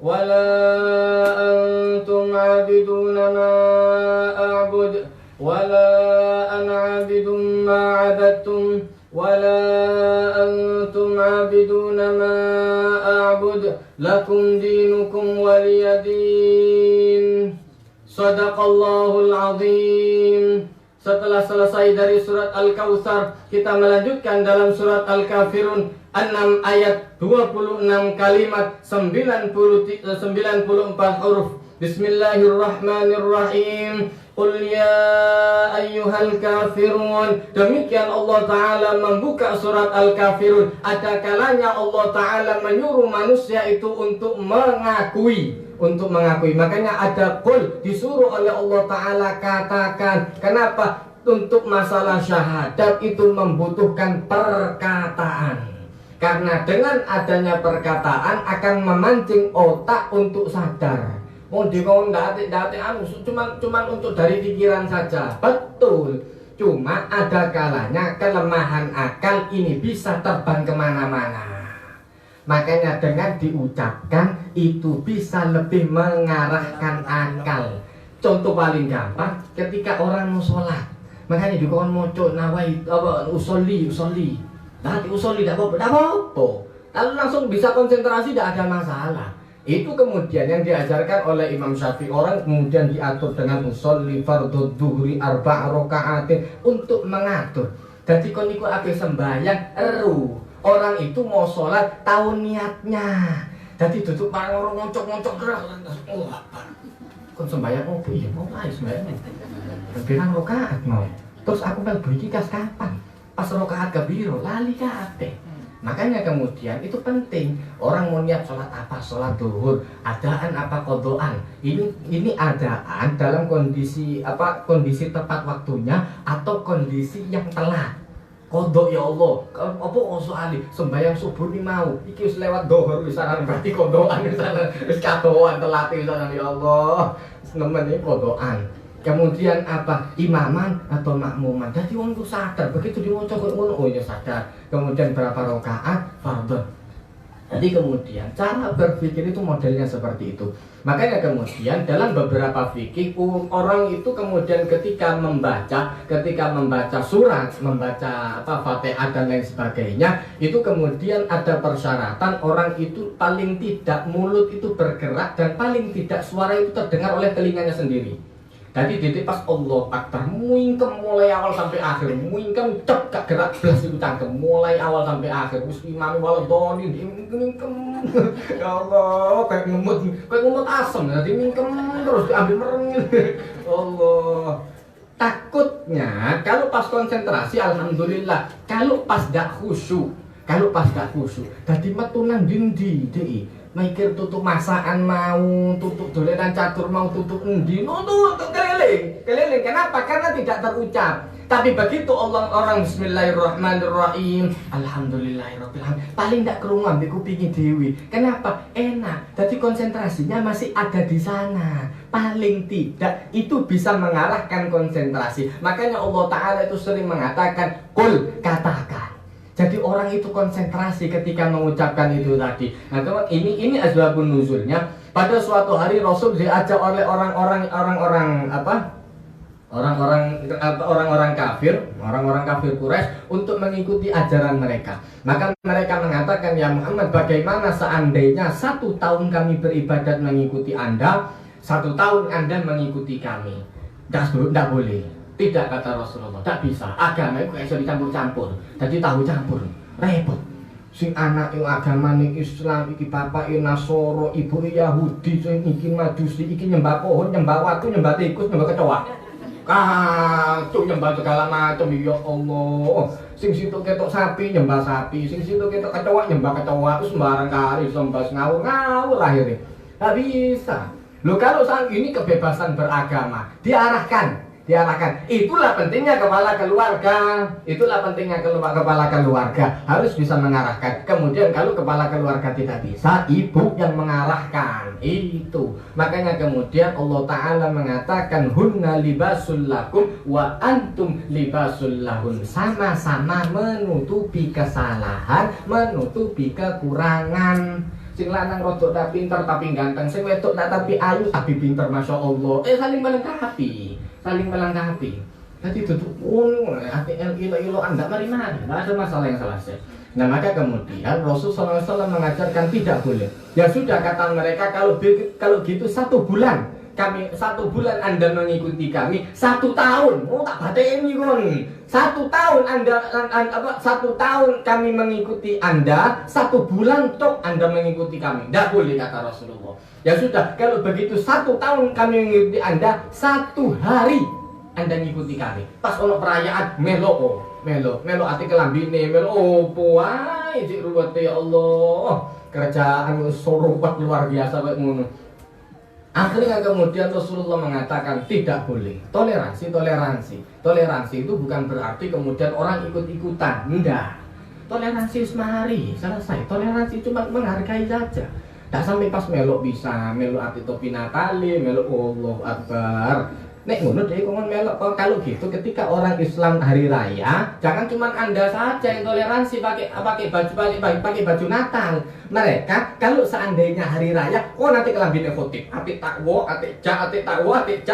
ولا أنتم عابدون ما أعبد ولا أنا عابد ما عبدتم ولا أنتم عابدون ما أعبد لكم دينكم ولي دين. Sadaqallahul azim. Setelah selesai dari surat Al-Kautsar, kita melanjutkan dalam surat Al-Kafirun 6 ayat 26 kalimat 94 huruf. Bismillahirrahmanirrahim. Qul ya ayyuhal kafirun. Demikian Allah Ta'ala membuka surat Al-Kafirun. Ada kalanya Allah Ta'ala menyuruh manusia itu untuk mengakui. Makanya ada qul, disuruh oleh Allah Ta'ala katakan. Kenapa? Untuk masalah syahadat itu membutuhkan perkataan. Karena dengan adanya perkataan akan memancing otak untuk sadar. Mau dikon cuman untuk dari pikiran saja. Betul. Cuma ada kalanya kelemahan akal ini bisa terbang kemana-mana. Makanya dengan diucapkan itu bisa lebih mengarahkan akal. Contoh paling gampang ketika orang mau sholat. Makanya dikon moco nawai usolli. Nanti usolli tidak apa-apa. Lalu langsung bisa konsentrasi, tidak ada masalah. Itu kemudian yang diajarkan oleh Imam Syafi'i. Orang kemudian diatur dengan usolli fardhu dhuhri arba' raka'atin untuk mengatur. Jadi kon niku ape sembahyang eru. Orang itu mau sholat tahu niatnya. Jadi duduk marang orang ngoncok-ngoncok gerak. Oh apa? Kon sembahyang oh iya mau ae sembahyang. Pirang rakaat mau. Terus aku mel beri kas kapan? Pas rakaat kabiro lali kabeh. Makanya kemudian itu penting. Orang mau niat sholat apa? Sholat duhur, adaan apa kodoan. Ini adaan dalam kondisi apa? Kondisi tepat waktunya atau kondisi yang telat. Kodok ya Allah, apa soalnya sembahyang subuh ini mau, iki wis lewat dohor misalnya berarti kodokan misalnya, wis kadoan telatih misalnya ya Allah, namanya kodokan. Kemudian apa imaman atau makmuman, jadi orang itu sadar begitu diwocok ngono oh ya sadar. Kemudian berapa rakaat fardhu. Jadi kemudian cara berpikir itu modelnya seperti itu. Makanya kemudian dalam beberapa fikih orang itu kemudian ketika membaca surat, membaca Fatihah dan lain sebagainya, itu kemudian ada persyaratan orang itu paling tidak mulut itu bergerak dan paling tidak suara itu terdengar oleh telinganya sendiri. Jadi titik pas Allah Akbar muingkem mulai awal sampai akhir, muingkem cep gak gerak belas itu cangkem mulai awal sampai akhir. Wis imam waladhdallin muingkem. Ya Allah, kayak ngumut asem, jadi mingkem terus diambil merengin. Allah. Takutnya kalau pas konsentrasi alhamdulillah, kalau pas gak khusyuk, tadi metunan dindi dei. Mikir tutup masakan mau, tutup dolenan catur mau, tutup endi, tutup keliling. Kenapa? Karena tidak terucap. Tapi begitu orang bismillahirrahmanirrahim, alhamdulillahirabbil alamin, paling tidak kerungu ambil kupingi dewi. Kenapa? Enak. Jadi konsentrasinya masih ada di sana. Paling tidak itu bisa mengarahkan konsentrasi. Makanya Allah Ta'ala itu sering mengatakan, qul, katakan. Jadi orang itu konsentrasi ketika mengucapkan itu tadi. Nah, ini asbabun nuzulnya. Pada suatu hari Rasul diajak oleh orang-orang kafir Quraisy untuk mengikuti ajaran mereka. Maka mereka mengatakan, ya Muhammad, bagaimana seandainya 1 tahun kami beribadat mengikuti Anda, 1 tahun Anda mengikuti kami? Tidak boleh. Tidak, kata Rasulullah, tidak bisa. Agama itu bisa dicampur-campur. Jadi tahu campur, repot. Sing anak yang agama ini Islam, iki bapak ini Nasoro, ibu Yahudi, sing iki Majusi, iki nyembah pohon, nyembah watu, nyembah tikus, nyembah kecoa. Kacau nyembah segala macam, ya Allah. Sing situ ketok sapi, nyembah sapi. Sing situ ketok kecoa, nyembah kecoa. Terus sembarang kali sembah ngawur lahirnya. Tidak bisa. Loh, kalau saat ini kebebasan beragama diarahkan. Itulah pentingnya kepala keluarga. Kepala keluarga harus bisa mengarahkan. Kemudian kalau kepala keluarga tidak bisa, ibu yang mengarahkan. Itu. Makanya kemudian Allah Ta'ala mengatakan, hunna libasul lakum wa antum libasul lahun. Sama-sama menutupi kesalahan, menutupi kekurangan. Sing lanang rodok tak pinter tapi ganteng, sing wedok tak tapi ayu tapi pinter, masya Allah. Saling melengkapi, saling melengkapi. Jadi duduk hati ilo anda mari-mari, nggak ada masalah yang selesai. Nah maka kemudian Rasulullah SAW mengajarkan tidak boleh. Ya sudah kata mereka, kalau gitu 1 bulan. 1 bulan Anda mengikuti kami, 1 tahun. Oh tak bateni kon. 1 tahun Anda 1 tahun kami mengikuti Anda, 1 bulan tok Anda mengikuti kami. Tidak boleh kata Rasulullah. Ya sudah, kalau begitu 1 tahun kami mengikuti Anda, 1 hari Anda mengikuti kami. Pas ono perayaan melo ati kelambine, melo opo wae cik ruwet ya Allah. Kerjaan sorupat luar biasa kayak ngono. Akhirnya kemudian Rasulullah mengatakan tidak boleh. Toleransi itu bukan berarti kemudian orang ikut-ikutan. Enggak. Toleransi semari, selesai. Toleransi cuma menghargai saja. Tak sampai pas melok bisa, melok ati topi Natali, melok Allah Akbar. Nek ngono deh kok melok. Kalau gitu ketika orang Islam hari raya, jangan cuma Anda saja yang toleransi pakai baju Natal. Mereka kalau seandainya hari raya, nanti kelambine khotib, ati takwo, ati jas,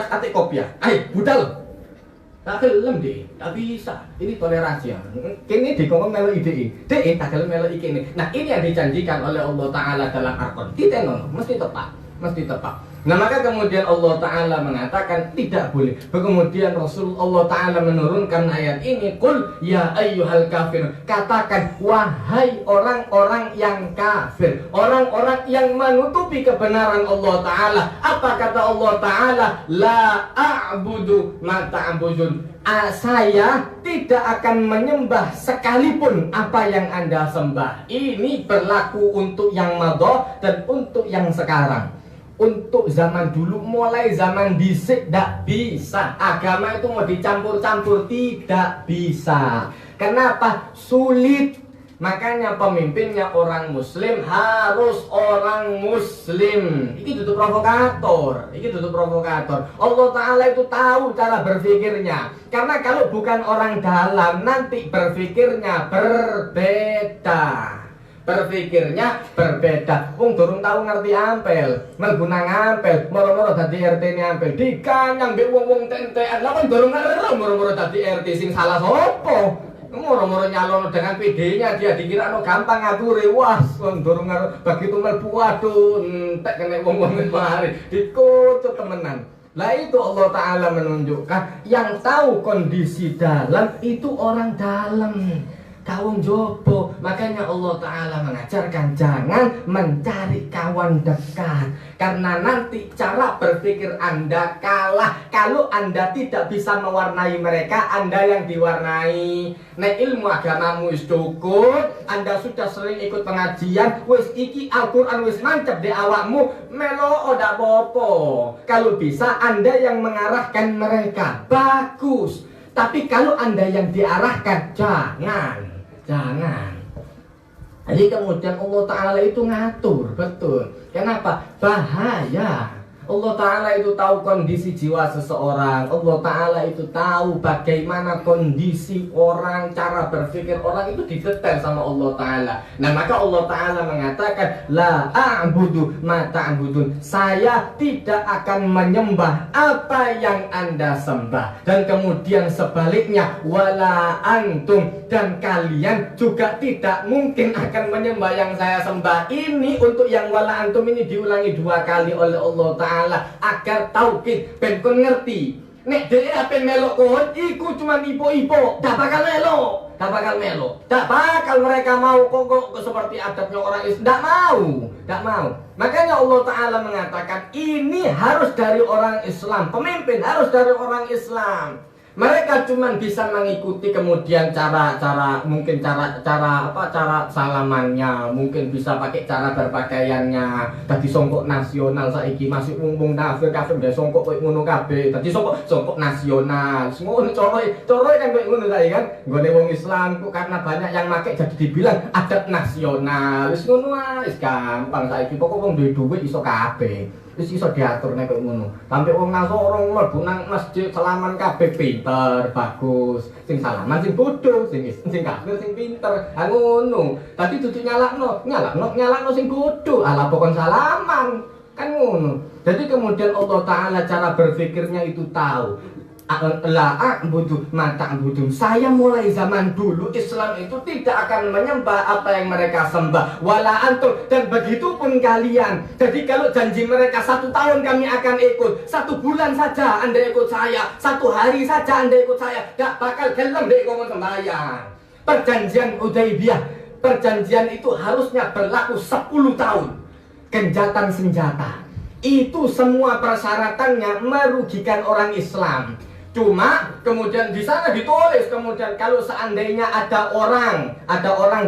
ati kopiah. Ayo budal. Tak gelem deh, tak bisa. Ini toleransi ya. Kini dikongkong melok ide. Tak gelem melok iki. Nah, ini yang dijanjikan oleh Allah Taala dalam Al-Qur'an. Ditenono, mesti tepat. Nah maka kemudian Allah Ta'ala mengatakan tidak boleh. Kemudian Rasulullah Ta'ala menurunkan ayat ini, Qul ya ayyuhal kafir. Katakan wahai orang-orang yang kafir, orang-orang yang menutupi kebenaran Allah Ta'ala. Apa kata Allah Ta'ala? La a'budu ma ta'budun. Saya tidak akan menyembah sekalipun apa yang Anda sembah. Ini berlaku untuk yang madha dan untuk yang sekarang. Untuk zaman dulu, mulai zaman dhisik tidak bisa. Agama itu mau dicampur-campur, tidak bisa. Kenapa? Sulit. Makanya pemimpinnya orang muslim harus orang muslim. Ini tutup provokator. Allah Ta'ala itu tahu cara berpikirnya. Karena kalau bukan orang dalam, nanti berpikirnya berbeda. Wong durung tahu ngerti ampel, mlebu nang ampel, moro-moro dadi RT-ne ampel, dikanyang mbek wong-wong tentean. Lah kon durung ngerti moro-moro dadi RT, sing salah sapa? Moro-moro nyalon dengan PD-nya dia dikira gampang ngature. Wah, kon durung ngerti begitu mlebu waduh entek kene wong-wong mari dikutuk temenan. Lah itu Allah Ta'ala menunjukkan yang tahu kondisi dalam itu orang dalam. Kawan jopo, makanya Allah Ta'ala mengajarkan jangan mencari kawan dekat. Karena nanti cara berpikir Anda kalah. Kalau Anda tidak bisa mewarnai mereka, Anda yang diwarnai. Nek ilmu agamamu wis cukup, Anda sudah sering ikut pengajian, wis iki Al-Quran wis mancap di awakmu, melo oda popo. Kalau bisa Anda yang mengarahkan mereka, bagus. Tapi kalau Anda yang diarahkan, jangan. Jadi kemudian Allah Ta'ala itu ngatur, betul. Kenapa? Bahaya. Allah Ta'ala itu tahu kondisi jiwa seseorang. Allah Ta'ala itu tahu bagaimana kondisi orang, cara berpikir orang itu didetail sama Allah Ta'ala. Nah maka Allah Ta'ala mengatakan La a'budu ma ta'budun. Saya tidak akan menyembah apa yang Anda sembah. Dan kemudian sebaliknya Wala antum. Dan kalian juga tidak mungkin akan menyembah yang saya sembah. Ini untuk yang wala antum ini diulangi 2 kali oleh Allah Ta'ala agar tauhid ben kon ngerti. Nek dhewe ape melok kon iku cuma ipo-ipo, tak bakal melok. Tak bakal mereka mau kok seperti adatnya orang Islam. Tak mau. Makanya Allah Ta'ala mengatakan ini harus dari orang Islam. Pemimpin harus dari orang Islam. Mereka cuma bisa mengikuti kemudian cara salamannya, mungkin bisa pakai cara berpakaiannya. Tadi songkok nasional saiki masih wong kafir nggak songkok koyo ngono kabeh. Tadi songkok nasional. Semua coroy kan koyo ngono saiki kan. Nggone wong Islam kok karena banyak yang pakai jadi dibilang adat nasional. Wis ngono wis gampang saiki pokok wong duwe duit iso kabeh. Wis iso diatur nek koyo ngono. Sampai wong Nasoro mlebu nang masjid salaman kabeh pinter, bagus. Sing salaman sing bodoh, sing kafir sing pinter. Ha ngono. Tapi dudu nyalakno sing bodoh. Ala pokon salaman. Kan ngono. Jadi kemudian Allah Ta'ala cara berpikirnya itu tahu. Saya mulai zaman dulu Islam itu tidak akan menyembah apa yang mereka sembah. Wala antum, dan begitu pun kalian. Jadi kalau janji mereka 1 tahun kami akan ikut, 1 bulan saja Anda ikut saya, 1 hari saja Anda ikut saya, gak bakal gelem dek ngomong sembahyang. Perjanjian Hudaybiyah, perjanjian itu harusnya berlaku 10 tahun. Genjatan senjata itu semua persyaratannya merugikan orang Islam. Cuma kemudian di sana ditulis kemudian kalau seandainya ada orang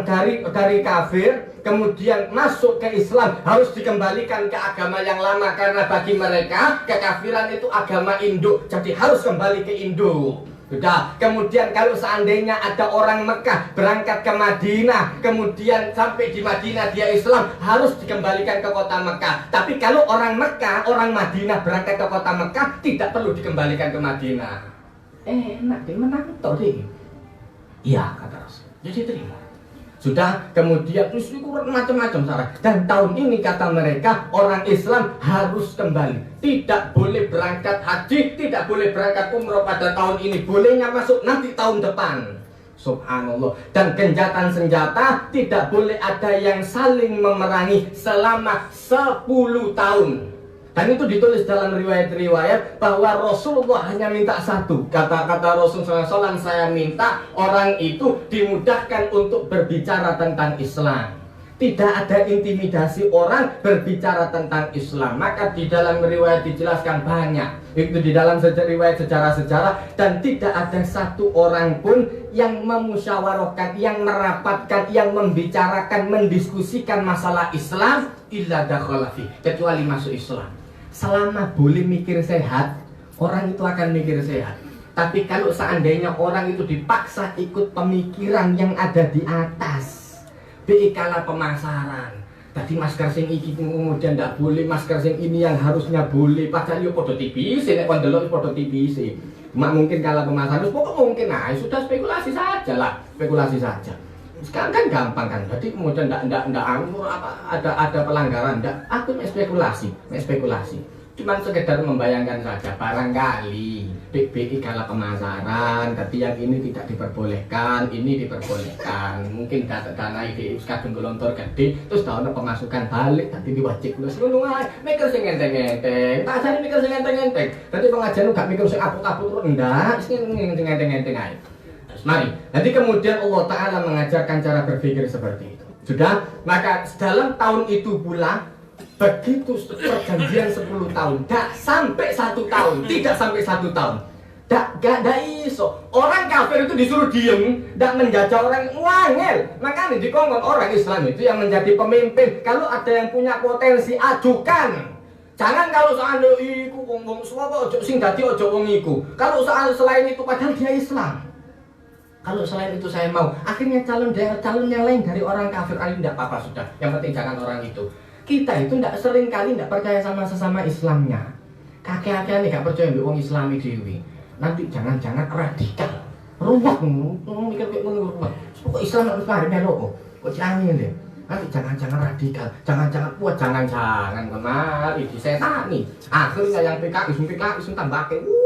dari kafir kemudian masuk ke Islam harus dikembalikan ke agama yang lama karena bagi mereka kekafiran itu agama induk, jadi harus kembali ke induk. Sudah. Kemudian kalau seandainya ada orang Mekah berangkat ke Madinah, kemudian sampai di Madinah dia Islam, harus dikembalikan ke kota Mekah. Tapi kalau orang Mekah, orang Madinah berangkat ke kota Mekah, tidak perlu dikembalikan ke Madinah. Enak deh, menang toh deh. Iya, kata Rasul. Jadi terima. Sudah, kemudian terus itu macam-macam syarat. Dan tahun ini kata mereka orang Islam harus kembali. Tidak boleh berangkat haji, tidak boleh berangkat umroh pada tahun ini. Bolehnya masuk nanti tahun depan. Subhanallah. Dan genjatan senjata tidak boleh ada yang saling memerangi selama 10 tahun. Dan itu ditulis dalam riwayat-riwayat bahwa Rasulullah hanya minta satu. Kata-kata Rasulullah SAW, saya minta orang itu dimudahkan untuk berbicara tentang Islam. Tidak ada intimidasi orang berbicara tentang Islam. Maka di dalam riwayat dijelaskan banyak. Itu di dalam riwayat sejarah-sejarah. Dan tidak ada satu orang pun yang memusyawarahkan, yang merapatkan, yang membicarakan, mendiskusikan masalah Islam illa dakhala fi, kecuali masuk Islam. Selama boleh mikir sehat, orang itu akan mikir sehat. Tapi kalau seandainya orang itu dipaksa ikut pemikiran yang ada di atas, kalah pemasaran. Tadi masker sing iki kemudian tidak boleh, masker sing ini yang harusnya boleh. Padahal yo podo tipis, nek kon delok podo tipis. Cuma mungkin kalah pemasaran, pokok mungkin sudah spekulasi saja lah, spekulasi saja. Sekarang kan gampang kan, jadi kemudian ada pelanggaran, aku spekulasi. Cuman sekedar membayangkan saja, barangkali BI kalah pemasaran, tapi yang ini tidak diperbolehkan, ini diperbolehkan. Mungkin dana ide kadung gelontor gede, terus tahun pemasukan balik, tapi diwajib lu seluruh mikir sing enteng-enteng, tak jadi mikir sing enteng-enteng. Berarti pengajian gak mikir sing aput-aput enggak, sing enteng-enteng aja. Mari, nanti kemudian Allah Ta'ala mengajarkan cara berpikir seperti itu. Sudah, maka dalam tahun itu pula begitu perjanjian 10 tahun, tidak sampai 1 tahun, tidak sampai 1 tahun. Gak iso. Orang kafir itu disuruh diem, tidak menjajah orang wangel. Makanya dikongkon orang Islam itu yang menjadi pemimpin. Kalau ada yang punya potensi, ajukan. Jangan kalau soal iku ngomong suapa ojo sing dadi ojo wong iku. Kalau soal selain itu padahal dia Islam. Kalau selain itu saya mau, akhirnya calon yang lain dari orang kafir kali tidak apa-apa sudah. Yang penting jangan orang itu. Kita itu tidak sering kali tidak percaya sama sesama Islamnya. Kakek-kakek ini gak percaya dengan orang Islami dewi. Nanti jangan-jangan radikal. Ruwet mikir kayak ngono ruwet. Kok Islam harus paham melo kok jangan deh. Nanti jangan-jangan radikal, jangan-jangan kemari disetani. Akhirnya yang PKI tambah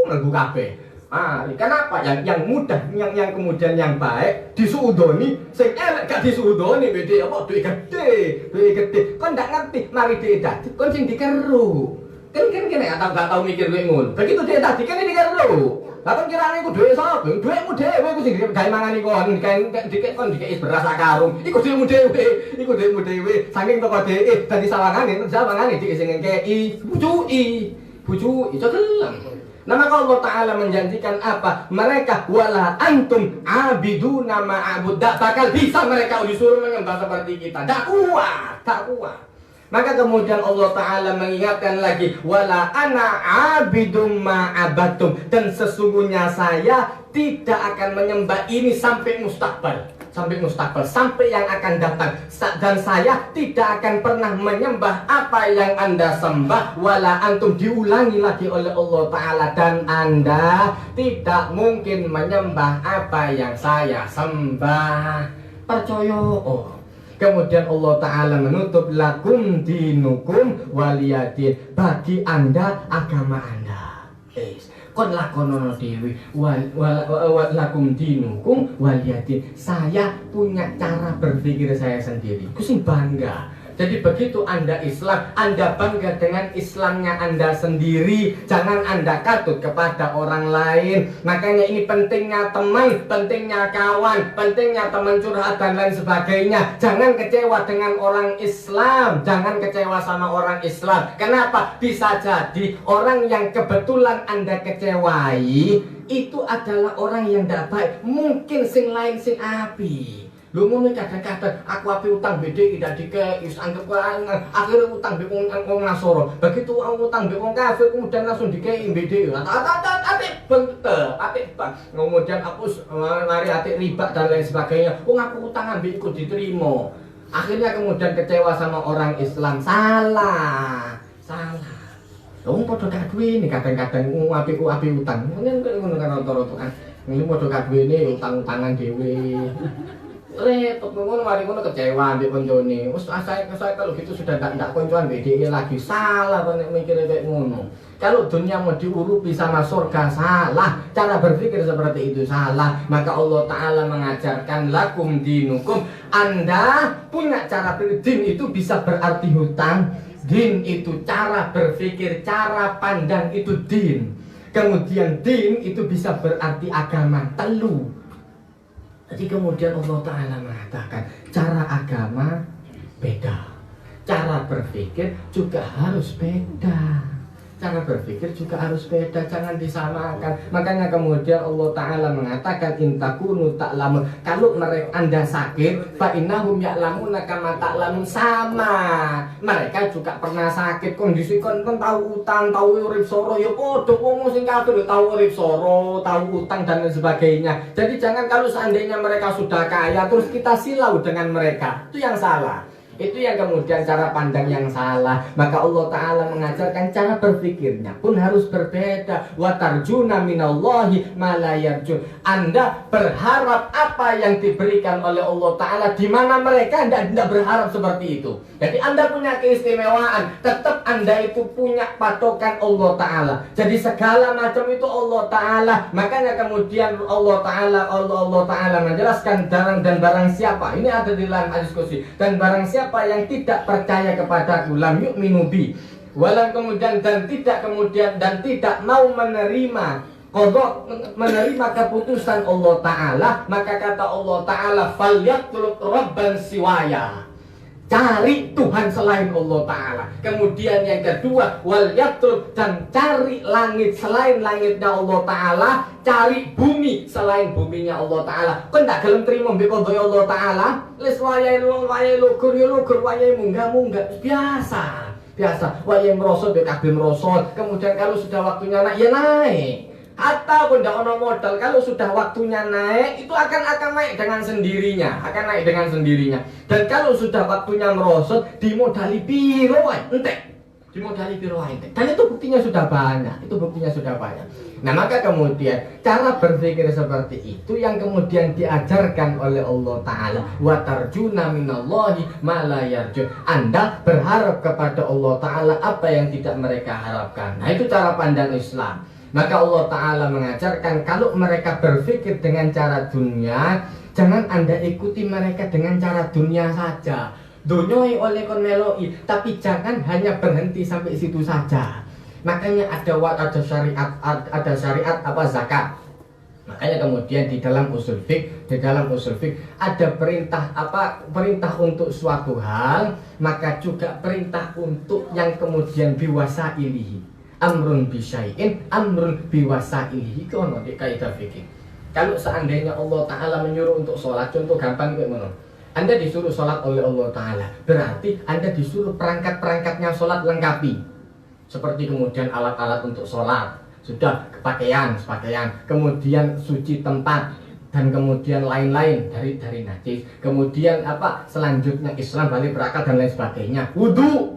mlebu kabeh. Kenapa? Yang mudah, yang kemudian yang baik disuudoni, sing elek gak disuudoni, beda apa duit gede. Kon ndak ngerti, mari duit dadi, kon sing dikeru. Kan kene gak tau mikir duit ngono. Begitu duit tadi kan dikeru. Lah kon kirane iku duit sapa? Duitmu dhewe iku sing gawe mangani kon, kon dikeki beras sak karung. Iku duitmu dhewe. Saking toko dhewe dadi sawangane dikeki sing ngekeki, bujuki, cogelem. Nah maka Allah Ta'ala menjanjikan apa? Mereka wala antum abiduna ma'abud. Tak bakal bisa mereka disuruh menyembah seperti kita. Tak kuat. Maka kemudian Allah Ta'ala mengingatkan lagi wala ana abidum ma'abatum. Dan sesungguhnya saya tidak akan menyembah ini sampai mustakbal. sampai mustakbal, sampai yang akan datang. Dan saya tidak akan pernah menyembah apa yang Anda sembah, wala antum, diulangi lagi oleh Allah Ta'ala, dan Anda tidak mungkin menyembah apa yang saya sembah. Percaya. Kemudian Allah Ta'ala menutup, lakum dinukum waliyadin, bagi Anda agama Anda. Kon lakonono dewi lakum dinukum waliyadin, saya punya cara berpikir saya sendiri. Aku sih bangga. Jadi begitu Anda Islam, Anda bangga dengan Islamnya Anda sendiri. Jangan Anda katut kepada orang lain. Makanya ini pentingnya teman, pentingnya kawan, pentingnya teman curhat dan lain sebagainya. Jangan kecewa dengan orang Islam, jangan kecewa sama orang Islam. Kenapa? Bisa jadi orang yang kebetulan Anda kecewai itu adalah orang yang tidak baik. Mungkin sing lain sing api. Lu ngono kadang-kadang aku api utang BDI tidak dikei, anggap akhirnya utang be wong Nasoro. Begitu utang be wong kafir kemudian langsung dikei BDI. Atik benter, atik bang. Kemudian hapus mari atik riba dan lain sebagainya. Wong aku utang ambek ikut diterima. Akhirnya kemudian kecewa sama orang Islam. Salah. Wong padha gak duwe ini kadang-kadang api utang. Ngono kan rata-rata. Ini padha gak duwe ini utang-utangan dhewe. Repot ngono, mari ngono kecewa ambek koncone. Wes saya kalau gitu sudah ndak koncoan BDI lagi. Salah kok nek mikir kayak ngono. Kalau dunia mau diurupi sama surga, salah. Cara berpikir seperti itu salah. Maka Allah Ta'ala mengajarkan lakum dinukum. Anda punya cara berpikir. Din itu bisa berarti hutang. Din itu cara berpikir, cara pandang itu din. Kemudian din itu bisa berarti agama, telu. Jadi kemudian Allah Ta'ala mengatakan cara agama beda, cara berpikir juga harus beda. Cara berpikir juga harus beda, jangan disamakan. Makanya kemudian Allah Ta'ala mengatakan intakunu ta'lamun, kalau mereka Anda sakit fa innahum ya'lamuna kama ta'lamun, sama mereka juga pernah sakit. Kondisi kon tahu utang, tahu urip soro, ya podo wong sing kafir tahu urip soro, tahu utang dan lain sebagainya. Jadi jangan kalau seandainya mereka sudah kaya terus kita silau dengan mereka, itu yang salah. Itu yang kemudian cara pandang yang salah. Maka Allah Ta'ala mengajarkan cara berpikirnya pun harus berbeda. Wa tarjuna minallahi ma la yarjun. Anda berharap apa yang diberikan oleh Allah Ta'ala, di mana mereka tidak berharap seperti itu. Jadi Anda punya keistimewaan, tetap Anda itu punya patokan Allah Ta'ala. Jadi segala macam itu Allah Ta'ala. Makanya kemudian Allah Ta'ala menjelaskan barang siapa, ini ada di dalam hadis qudsi, dan barang siapa yang tidak percaya kepadaku, lam yu'minu bi, walam kemudian dan tidak mau menerima menerima keputusan Allah Ta'ala, maka kata Allah Ta'ala falyatlub rabban siwaya, cari Tuhan selain Allah Ta'ala. Kemudian yang kedua wal yatrub, dan cari langit selain langitnya Allah Ta'ala, cari bumi selain buminya Allah Ta'ala. Kau tidak gelem terima mbek kodhoe Allah Ta'ala, les wayahe lugur wayahe munggah biasa wayahe merosot mbek kabeh merosot. Kemudian kalau sudah waktunya naik ya naik. Atau pun tidak ono modal, kalau sudah waktunya naik itu akan naik dengan sendirinya, Dan kalau sudah waktunya merosot, dimodali piro wae entek. Dan itu buktinya sudah banyak. Nah, maka kemudian cara berpikir seperti itu yang kemudian diajarkan oleh Allah Ta'ala. Wa tarjuna minallahi ma la yarjun. Anda berharap kepada Allah Ta'ala apa yang tidak mereka harapkan. Nah, itu cara pandang Islam. Maka Allah Ta'ala mengajarkan kalau mereka berpikir dengan cara dunia, jangan Anda ikuti mereka dengan cara dunia saja. Donyoi oleh kon meloi, tapi jangan hanya berhenti sampai situ saja. Makanya ada syariat apa zakat. Makanya kemudian di dalam usul fiqh ada perintah untuk suatu hal, maka juga perintah untuk yang kemudian biwasailihi. Amrun bisyai'in, amrun biwasailihi. Itu ono di kaidah fikih. Kalau seandainya Allah Ta'ala menyuruh untuk sholat, contoh gampang kayak mana? Anda disuruh sholat oleh Allah Ta'ala, berarti Anda disuruh perangkat-perangkatnya sholat lengkapi. Seperti kemudian alat-alat untuk sholat, sudah pakaian, kemudian suci tempat, dan kemudian lain-lain dari najis. Kemudian apa? Selanjutnya Islam, balik berakal dan lain sebagainya. Wudu.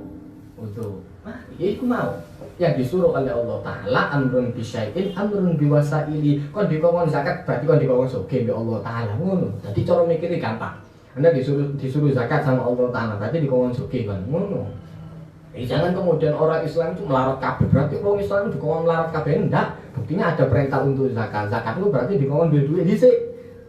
Ya itu mau. Yang disuruh oleh Allah Ta'ala amrun bisyai'in amrun biwasaili. Kon dikongkon zakat berarti kon dikongkon sugih mbek Allah Ta'ala ngono. Dadi cara mikirnya gampang. Anda disuruh zakat sama Allah Ta'ala berarti dikongkon sugih kan ngono. Jangan kemudian orang Islam itu melarat kabeh, berarti orang Islam itu dikongkon melarat kabeh. Enggak. Buktinya ada perintah untuk zakat. Zakat itu berarti dikongkon duit dhisik.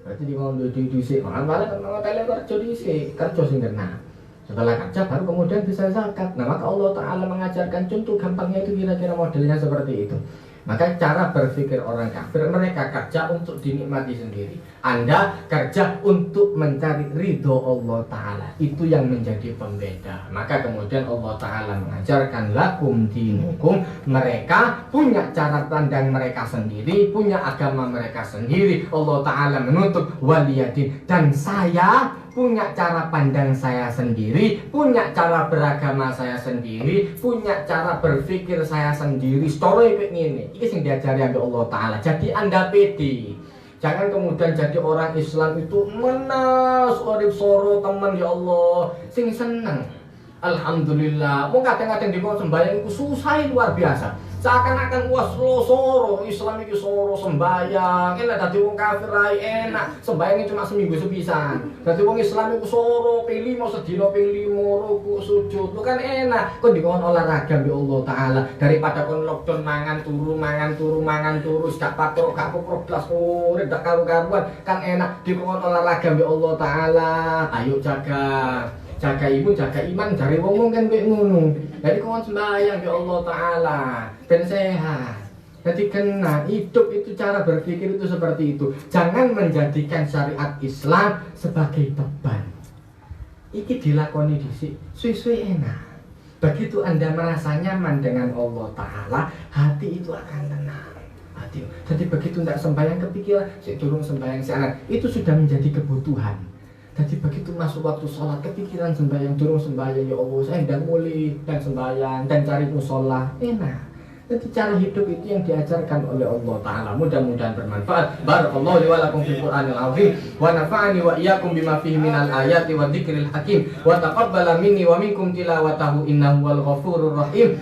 Berarti dikongkon duit dhisik. Malah tele kerja dhisik, kerja sing kena. Setelah kerja baru kemudian bisa zakat. Nah maka Allah Ta'ala mengajarkan contoh gampangnya itu kira-kira modelnya seperti itu. Maka cara berpikir orang kafir, mereka kerja untuk dinikmati sendiri. Anda kerja untuk mencari ridho Allah Ta'ala. Itu yang menjadi pembeda. Maka kemudian Allah Ta'ala mengajarkan lakum dinukum. Mereka punya cara pandang mereka sendiri, punya agama mereka sendiri. Allah Ta'ala menutup waliyadin. Dan saya punya cara pandang saya sendiri, punya cara beragama saya sendiri, punya cara berpikir saya sendiri. Story kayak gini, ini yang diajari oleh Allah Ta'ala. Jadi Anda pede. Jangan kemudian jadi orang Islam itu menas, orif soro teman ya Allah, sing seneng. Alhamdulillah, mau kadang-kadang di sembahyang itu susah luar biasa. Seakan-akan wah soro Islam itu soro sembahyang, enak dadi wong kafir ae enak, sembahyang cuma seminggu sepisan. Dadi wong Islam itu soro ping 5 sedina ping 5 ruku sujud. Lu kan enak, kok dikon olahraga mbek Allah Ta'ala daripada kon lockdown mangan turu, gak patok gak blas urip gak karu-karuan. Kan enak dikon olahraga mbek Allah Ta'ala. Ayo jaga imun, jaga iman, cari wong kan kayak ngono. Jadi kawan sembahyang ya Allah Ta'ala ben sehat. Jadi kena hidup itu cara berpikir itu seperti itu. Jangan menjadikan syariat Islam sebagai beban. Iki dilakoni dhisik, suwe-suwe enak. Begitu Anda merasa nyaman dengan Allah Ta'ala, hati itu akan tenang. Hati. Jadi begitu tidak sembahyang kepikiran, si durung sembahyang si anak, itu sudah menjadi kebutuhan. Jadi begitu masuk waktu sholat, kepikiran sembahyang, durung sembahyang, ya Allah saya dan mulai dan sembahyang dan cari musola, enak. Jadi cara hidup itu yang diajarkan oleh Allah Ta'ala. Mudah-mudahan bermanfaat. Barakallahu li wa lakum fil Qur'anil azim wa nafa'ani wa iyyakum bima fihi minal ayati wa dzikril hakim wa taqabbala minni wa minkum tilawatahu innahu wal ghafurur rahim.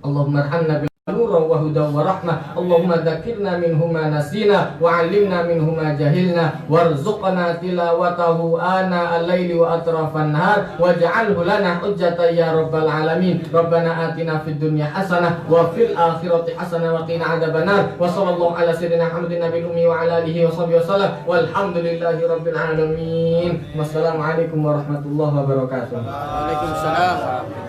Allahumma arhamna bil نورا وهدى ورحمة اللهم ذكرنا منه ما نسينا وعلمنا منه ما جهلنا وارزقنا تلاوته آناء الليل وأطراف النهار واجعله لنا حجة يا رب العالمين ربنا آتنا في الدنيا حسنة وفي الآخرة حسنة وقنا عذاب النار وصلى الله على سيدنا محمد النبي الأمي وعلى آله وصحبه وسلم والحمد لله رب العالمين والسلام عليكم ورحمة الله وبركاته. Waalaikumsalam.